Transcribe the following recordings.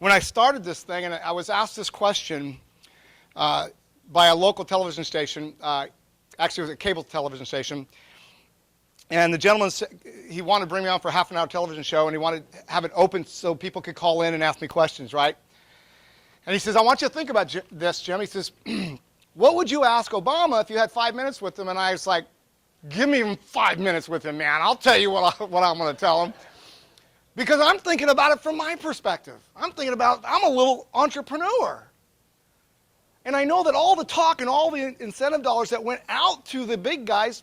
when I started this thing, and I was asked this question by a local television station, actually it was a cable television station, and the gentleman said he wanted to bring me on for a half-an-hour television show, and he wanted to have it open so people could call in and ask me questions, right? And he says, I want you to think about this, Jim. He says, what would you ask Obama if you had 5 minutes with him? And I was like, give me 5 minutes with him, man. I'll tell you what I'm going to tell him. Because I'm thinking about it from my perspective. I'm a little entrepreneur. And I know that all the talk and all the incentive dollars that went out to the big guys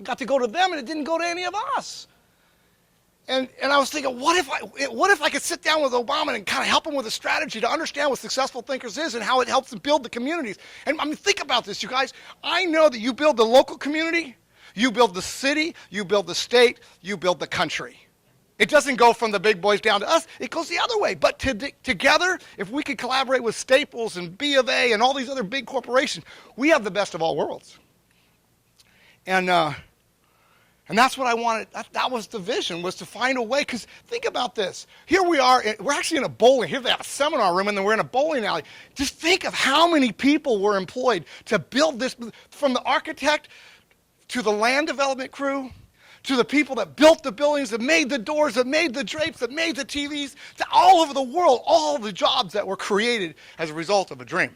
got to go to them, and it didn't go to any of us. And I was thinking, what if I could sit down with Obama and kind of help him with a strategy to understand what successful thinkers is and how it helps them build the communities. And I mean, think about this, you guys. I know that you build the local community, you build the city, you build the state, you build the country. It doesn't go from the big boys down to us. It goes the other way. But together, if we could collaborate with Staples and B of A and all these other big corporations, we have the best of all worlds. And that's what I wanted. That was the vision, was to find a way. Because think about this. Here we are. We're actually in a bowling. Here they have a seminar room, and then we're in a bowling alley. Just think of how many people were employed to build this, from the architect to the land development crew, to the people that built the buildings, that made the doors, that made the drapes, that made the TVs, to all over the world, all the jobs that were created as a result of a dream.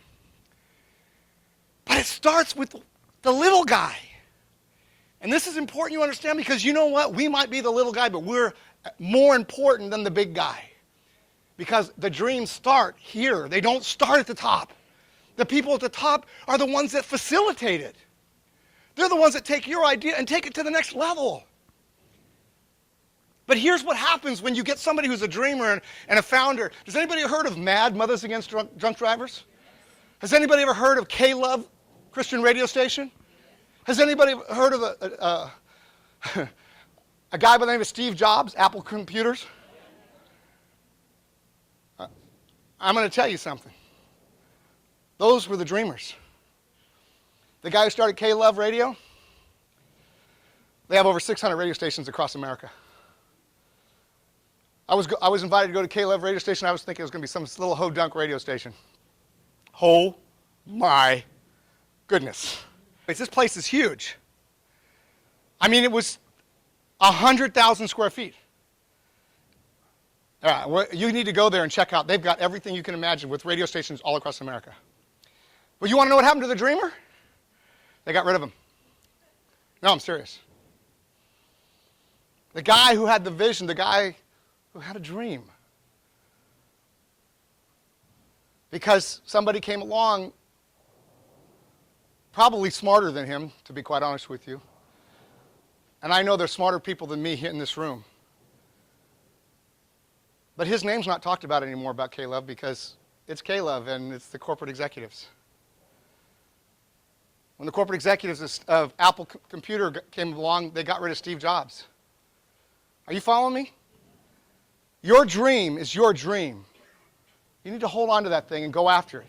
But it starts with the little guy. And this is important you understand, because you know what? We might be the little guy, but we're more important than the big guy. Because the dreams start here. They don't start at the top. The people at the top are the ones that facilitate it. They're the ones that take your idea and take it to the next level. But here's what happens when you get somebody who's a dreamer and a founder. Has anybody heard of MAD, Mothers Against Drunk Drivers? Has anybody ever heard of K-Love Christian radio station? Has anybody heard of a guy by the name of Steve Jobs, Apple Computers? I'm going to tell you something. Those were the dreamers. The guy who started K-Love Radio, they have over 600 radio stations across America. I was invited to go to K-Love radio station. I was thinking it was going to be some little ho-dunk radio station. Oh my goodness. This place is huge. I mean, it was 100,000 square feet. You need to go there and check out. They've got everything you can imagine with radio stations all across America. But you want to know what happened to the dreamer? They got rid of him. No, I'm serious. The guy who had the vision, the guy who had a dream. Because somebody came along, probably smarter than him, to be quite honest with you. And I know there's smarter people than me here in this room. But his name's not talked about anymore about K-Love, because it's K-Love and it's the corporate executives. When the corporate executives of Apple Computer came along, they got rid of Steve Jobs. Are you following me? Your dream is your dream. You need to hold on to that thing and go after it.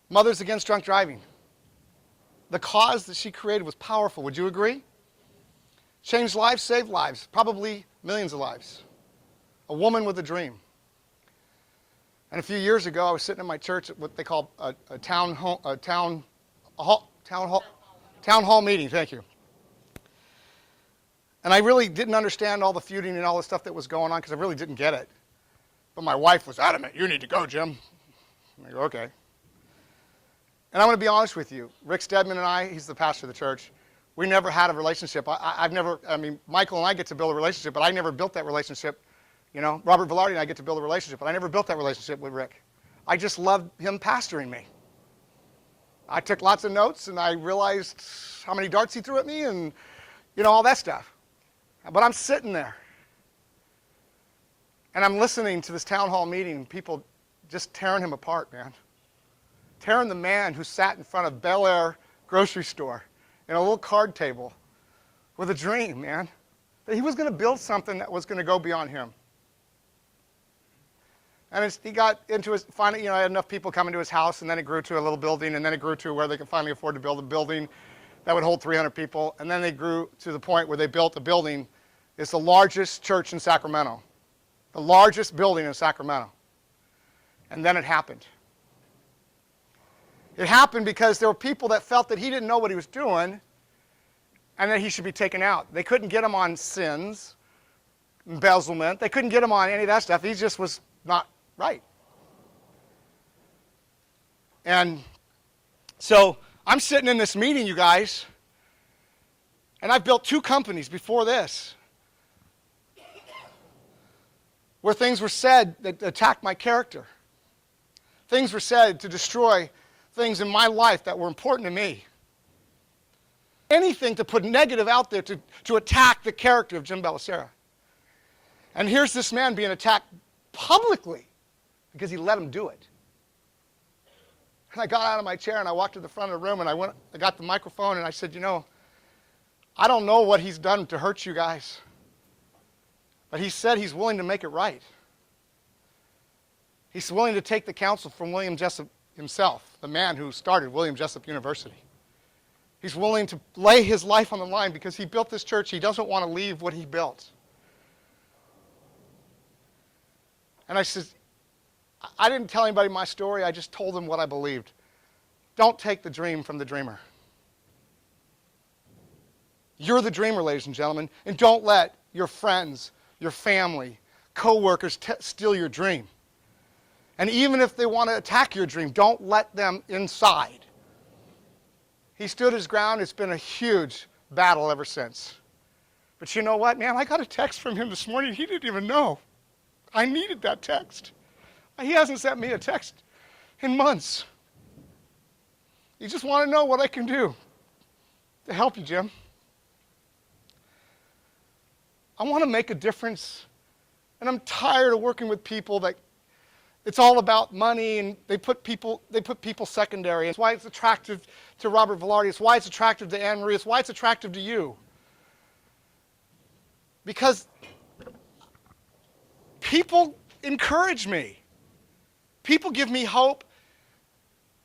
Mothers Against Drunk Driving. The cause that she created was powerful. Would you agree? Changed lives, saved lives, probably millions of lives. A woman with a dream. And a few years ago, I was sitting in my church at what they call a town hall meeting. Thank you. And I really didn't understand all the feuding and all the stuff that was going on, because I really didn't get it. But my wife was adamant. You need to go, Jim. I go, okay. And I'm going to be honest with you. Rick Stedman and I, he's the pastor of the church, we never had a relationship. Michael and I get to build a relationship, but I never built that relationship. You know, Robert Velarde and I get to build a relationship, but I never built that relationship with Rick. I just loved him pastoring me. I took lots of notes, and I realized how many darts he threw at me and, you know, all that stuff. But I'm sitting there, and I'm listening to this town hall meeting, people just tearing him apart, man. Tearing the man who sat in front of Bellacera grocery store in a little card table with a dream, man. That he was going to build something that was going to go beyond him. And he got into his, finally, you know, I had enough people coming to his house, and then it grew to a little building, and then it grew to where they could finally afford to build a building that would hold 300 people. And then they grew to the point where they built a building. It's the largest church in Sacramento. the largest building in Sacramento. And then it happened. It happened because there were people that felt that he didn't know what he was doing and that he should be taken out. They couldn't get him on sins, embezzlement. They couldn't get him on any of that stuff. He just was not right. And so I'm sitting in this meeting, you guys, and I've built 2 companies before this where things were said that attacked my character. Things were said to destroy things in my life that were important to me. Anything to put negative out there to attack the character of Jim Bellacera. And here's this man being attacked publicly because he let him do it. And I got out of my chair and I walked to the front of the room and I got the microphone and I said, you know, I don't know what he's done to hurt you guys, but he said he's willing to make it right. He's willing to take the counsel from William Jessup himself, the man who started William Jessup University. He's willing to lay his life on the line because he built this church. He doesn't want to leave what he built. And I said, I didn't tell anybody my story. I just told them what I believed. Don't take the dream from the dreamer. You're the dreamer, ladies and gentlemen, and don't let your friends, your family, co-workers steal your dream. And even if they want to attack your dream, don't let them inside. He stood his ground. It's been a huge battle ever since. But you know what, man? I got a text from him this morning. He didn't even know. I needed that text. He hasn't sent me a text in months. You just want to know what I can do to help you, Jim. I want to make a difference. And I'm tired of working with people that it's all about money and they put people secondary. It's why it's attractive to Robert Velarde. It's why it's attractive to Anne Marie. It's why it's attractive to you. Because people encourage me. People give me hope.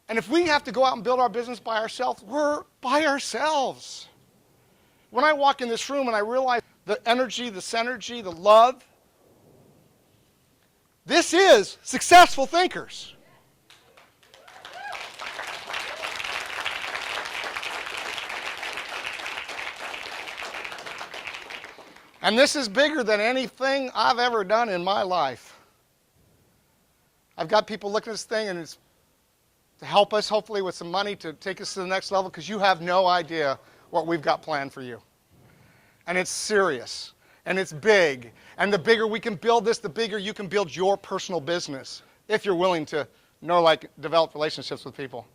And if we have to go out and build our business by ourselves, we're by ourselves. When I walk in this room and I realize the energy, the synergy, the love, this is successful thinkers. And this is bigger than anything I've ever done in my life. I've got people looking at this thing and it's to help us, hopefully, with some money to take us to the next level because you have no idea what we've got planned for you. And it's serious. And it's big. And the bigger we can build this, the bigger you can build your personal business if you're willing to develop relationships with people.